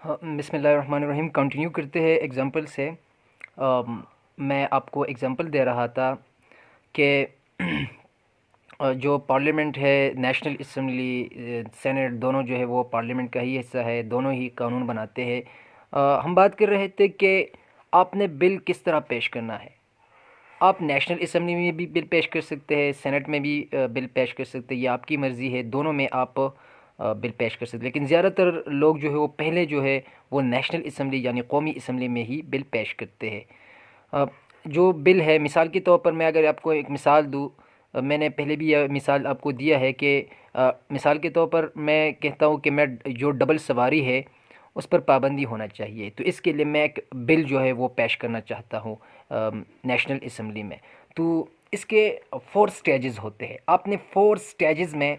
हाँ, बिस्मिल्लाहिर्रहमानिर्रहीम। कंटिन्यू करते हैं एग्ज़ाम्पल से। मैं आपको एग्ज़ाम्पल दे रहा था कि जो पार्लियामेंट है, नेशनल असम्बली, सेनेट, दोनों जो है वो पार्लियामेंट का ही हिस्सा है, दोनों ही कानून बनाते हैं। हम बात कर रहे थे कि आपने बिल किस तरह पेश करना है। आप नेशनल असम्बली में भी बिल पेश कर सकते हैं, सेनेट में भी बिल पेश कर सकते हैं, ये आपकी मर्ज़ी है, दोनों में आप बिल पेश कर सकते हैं। लेकिन ज़्यादातर लोग जो है वो पहले जो है वो नेशनल असम्बली यानी कौमी असम्बली में ही बिल पेश करते हैं। अ, जो बिल है, मिसाल के तौर पर मैं अगर आपको एक मिसाल दूँ, मैंने पहले भी यह मिसाल आपको दिया है कि मिसाल के तौर पर मैं कहता हूँ कि मैं जो डबल सवारी है उस पर पाबंदी होना चाहिए, तो इसके लिए मैं एक बिल जो है वो पेश करना चाहता हूँ नेशनल असम्बली में। तो इसके 4 स्टेजेस होते हैं। आपने 4 स्टेजेस में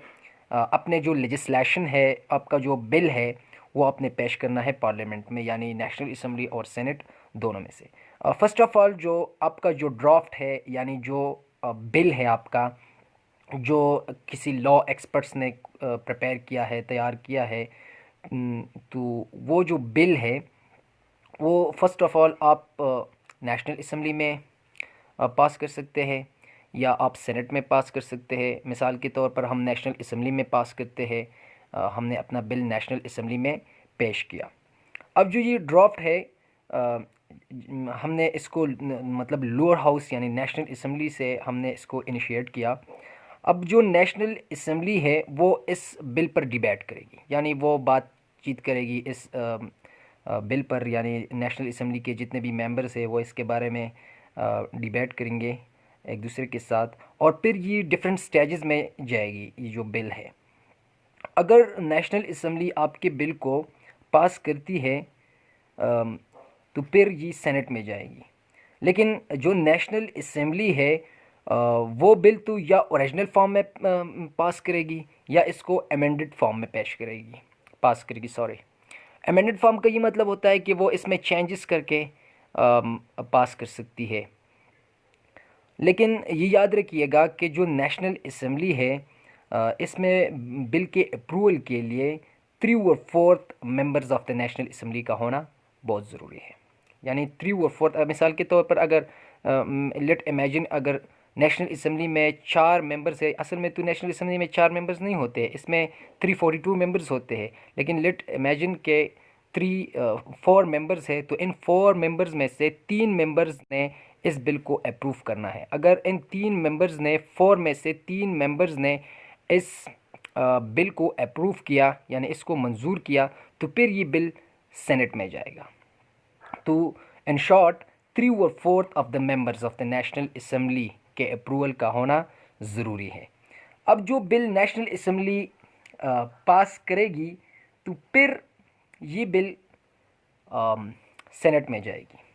अपने जो लेजिस्लेशन है, आपका जो बिल है, वो आपने पेश करना है पार्लियामेंट में, यानी नेशनल असम्बली और सेनेट दोनों में से। फ़र्स्ट ऑफ़ ऑल, जो आपका जो ड्राफ्ट है यानी जो बिल है आपका, जो किसी लॉ एक्सपर्ट्स ने प्रिपेयर किया है, तैयार किया है, तो वो जो बिल है वो फ़र्स्ट ऑफ़ ऑल आप नेशनल असम्बली में पास कर सकते हैं या आप सेनेट में पास कर सकते हैं। मिसाल के तौर पर हम नेशनल असम्बली में पास करते हैं, हमने अपना बिल नेशनल असम्बली में पेश किया। अब जो ये ड्राफ्ट है, अ, हमने इसको मतलब लोअर हाउस यानी नेशनल असम्बली से हमने इसको इनिशिएट किया। अब जो नेशनल असम्बली है वो इस बिल पर डिबेट करेगी, यानी वो बातचीत करेगी इस बिल पर, यानी नेशनल असम्बली के जितने भी मेंबर्स हैं वो इसके बारे में डिबेट करेंगे एक दूसरे के साथ, और फिर ये डिफरेंट स्टेजेस में जाएगी ये जो बिल है। अगर नेशनल असम्बली आपके बिल को पास करती है तो फिर ये सेनेट में जाएगी। लेकिन जो नेशनल असम्बली है वो बिल तो या ओरिजिनल फॉर्म में पास करेगी या इसको अमेंडेड फॉर्म में पेश करेगी, पास करेगी, सॉरी। अमेंडेड फॉर्म का ये मतलब होता है कि वो इसमें चेंजेस करके पास कर सकती है। लेकिन ये याद रखिएगा कि जो नेशनल असम्बली है, इसमें बिल के अप्रूवल के लिए 3/4 members of the national assembly का होना बहुत ज़रूरी है। यानी 3/4, मिसाल के तौर पर अगर लेट इमेजिन, अगर नेशनल असम्बली में 4 मेंबर्स है, असल में तो नेशनल असम्बली में 4 मेंबर्स नहीं होते हैं, इसमें 342 मेंबर्स होते हैं। लेकिन लेट इमेजिन के 4 मेंबर्स है, तो इन 4 मेंबर्स में से 3 मेंबर्स ने इस बिल को अप्रूव करना है। अगर इन 3 मेंबर्स ने, 4 में से 3 मेंबर्स ने इस बिल को अप्रूव किया यानी इसको मंजूर किया, तो फिर ये बिल सेनेट में जाएगा। तो in short, 3/4 of the members of the national assembly के अप्रूवल का होना ज़रूरी है। अब जो बिल नेशनल असम्बली पास करेगी तो फिर ये बिल सेनेट में जाएगी।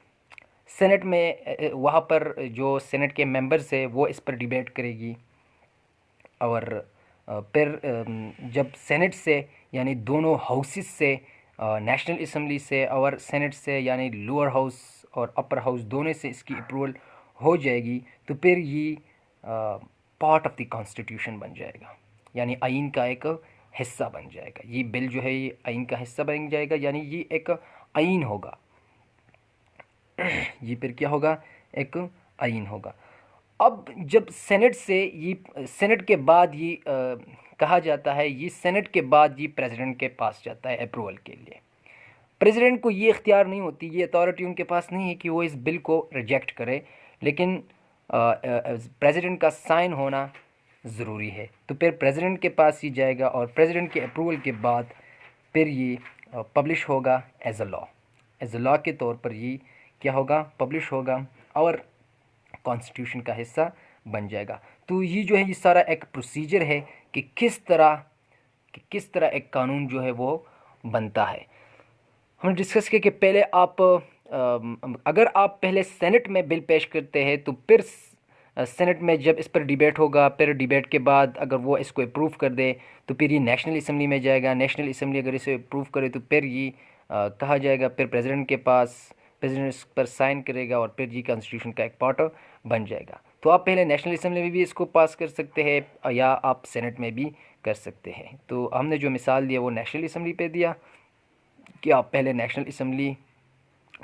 सेनेट में वहाँ पर जो सेनेट के मेंबर्स है वो इस पर डिबेट करेगी, और फिर जब सेनेट से यानी दोनों हाउसेस से, नेशनल असम्बली से और सेनेट से, यानी लोअर हाउस और अपर हाउस दोनों से इसकी अप्रूवल हो जाएगी, तो फिर ये पार्ट ऑफ द कॉन्स्टिट्यूशन बन जाएगा, यानी आइन का एक हिस्सा बन जाएगा। ये बिल जो है ये आइन का हिस्सा बन जाएगा, यानी ये एक आइन होगा। ये फिर क्या होगा, एक आइन होगा। अब जब सेनेट से ये, सेनेट के बाद ये कहा जाता है, ये सेनेट के बाद ये प्रेसिडेंट के पास जाता है अप्रूवल के लिए। प्रेसिडेंट को ये इख्तियार नहीं होती, ये अथॉरिटी उनके पास नहीं है कि वो इस बिल को रिजेक्ट करे, लेकिन प्रेसिडेंट का साइन होना ज़रूरी है। तो फिर प्रेसिडेंट के पास ही जाएगा और प्रेसिडेंट के अप्रूवल के बाद फिर ये पब्लिश होगा as a law. As a law के तौर पर ये क्या होगा, पब्लिश होगा और कॉन्स्टिट्यूशन का हिस्सा बन जाएगा। तो ये जो है ये सारा एक प्रोसीजर है कि किस तरह एक कानून जो है वो बनता है। हमने डिस्कस किया कि पहले आप अगर आप पहले सेनेट में बिल पेश करते हैं तो फिर सेनेट में जब इस पर डिबेट होगा, फिर डिबेट के बाद अगर वो इसको अप्रूव कर दे तो फिर ये नेशनल असम्बली में जाएगा। नेशनल असम्बली अगर इसे अप्रूव करे तो फिर ये कहा जाएगा फिर प्रेसिडेंट के पास, प्रेसिडेंट इस पर साइन करेगा और फिर ये कॉन्स्टिट्यूशन का एक पार्ट बन जाएगा। तो आप पहले नेशनल असम्बली में भी इसको पास कर सकते हैं या आप सेनेट में भी कर सकते हैं। तो हमने जो मिसाल दिया वो नेशनल असम्बली पे दिया। कि आप पहले नेशनल असम्बली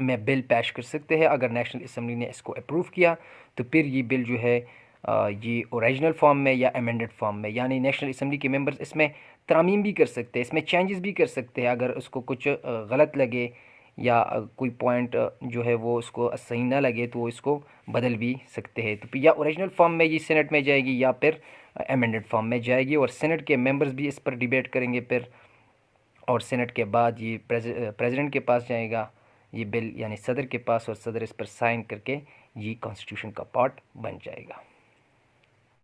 में बिल पेश कर सकते हैं। अगर नेशनल असम्बली ने इसको अप्रूव किया तो फिर ये बिल जो है ये ओरिजिनल फॉर्म में या अमेंडेड फॉर्म में, यानी नेशनल असम्बली के मेंबर्स इसमें तरमीम भी कर सकते हैं, इसमें चेंजेस भी कर सकते हैं। अगर उसको कुछ गलत लगे या कोई पॉइंट जो है वो उसको सही ना लगे तो वो इसको बदल भी सकते हैं। तो या ओरिजिनल फॉर्म में ये सेनेट में जाएगी या फिर अमेंडेड फॉर्म में जाएगी, और सेनेट के मेंबर्स भी इस पर डिबेट करेंगे फिर, और सेनेट के बाद ये प्रेसिडेंट के पास जाएगा ये बिल, यानी सदर के पास, और सदर इस पर साइन करके ये कॉन्स्टिट्यूशन का पार्ट बन जाएगा।